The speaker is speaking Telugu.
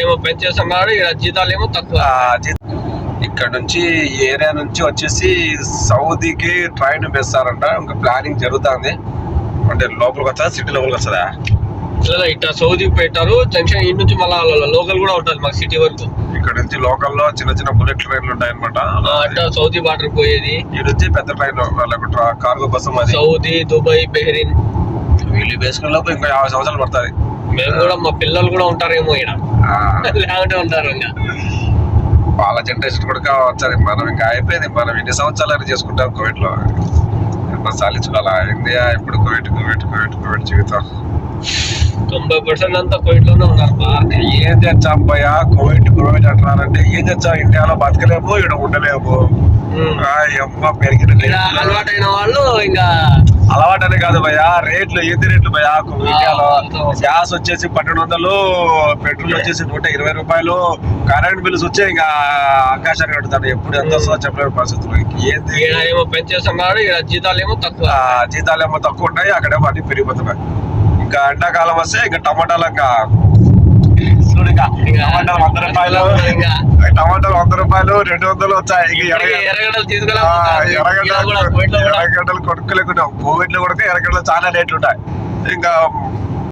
ఏమో పెంచేస్తున్నారు, ఇక్కడ జీతాలు ఏమో తక్కువ. ఇక్కడ నుంచి ఏరియా నుంచి వచ్చేసి సౌదీకి ట్రైన్ వేస్తారంట. ఇంకా ప్లానింగ్ జరుగుతుంది. అంటే లోపలికి వస్తుందా, సిటీ లోపలికి వస్తుందా? ఇట్లా సౌదీకి పెట్టారు జంక్షన్. ఈ నుంచి మళ్ళీ లోకల్ కూడా ఉంటుంది మాకు సిటీ వరకు. ఇక్కడ నుంచి లోకల్లో చిన్న చిన్న బుల్లెట్ ట్రైన్లు ఉంటాయన్నమాట. అట్లా సౌదీ బార్డర్ పోయేది. ఈ నుంచి పెద్ద ట్రైన్ కార్గో కోసం అది సౌదీ, దుబాయ్, బెహ్రీన్. వీళ్ళు వేసుకునే లోపు ఇంకా 50 సంవత్సరాలు పడుతుంది. మేము కూడా, మా పిల్లలు కూడా ఉంటారేమో ఇక్కడ, లేకుంటే ఉంటారు ఇంకా వాళ్ళ జనరేషన్ కూడా వచ్చారు. మనం ఇంకా అయిపోయింది. మనం ఎన్ని సంవత్సరాలు చేసుకుంటాం కోవిడ్ లో. సాధించుకోవాలా ఇండియా ఇప్పుడు కోవిడ్ జీవితం. 90% అంతా కోవిడ్ లోనే ఉన్నారు. ఏం తెచ్చాం పోయా, కోవిడ్ అంటున్నారంటే ఏం తెచ్చాం? ఇండియాలో బతకలేము, ఇక్కడ ఉండలేము. పెరిగిన అలవాటైన వాళ్ళు ఇంకా అలవాటనే కాదు భయ్యా, రేట్లు ఏంది రేట్లు భయ్యా ఇండియాలో. గ్యాస్ వచ్చేసి 1200, పెట్రోల్ వచ్చేసి 120 రూపాయలు, కరెంట్ బిల్స్ వచ్చే ఇంకా ఆకాశాన్ని కట్టుతాను. ఎప్పుడు ఎంత వస్తుందో చెప్పలేని పరిస్థితులు. ఏంది ఏమో పెంచేస్తున్నారు, ఇక్కడ జీతాలు ఏమో తక్కువ. జీతాలు ఏమో తక్కువ ఉంటాయి, అక్కడేమో అన్ని పెరిగిపోతున్నాయి. ఇంకా ఎండాకాలం వస్తే ఇంకా టమాటాలు టమాటాలు 100 రూపాయలు, టమాటాలు 100 రూపాయలు, 200 వచ్చాయి. ఎర్రగడ్డలు కొనుక్కోలేకున్నాం. కోవిడ్ లో కూడా ఎర్రగడ్డలు చాలా రేట్లు ఉంటాయి. ఇంకా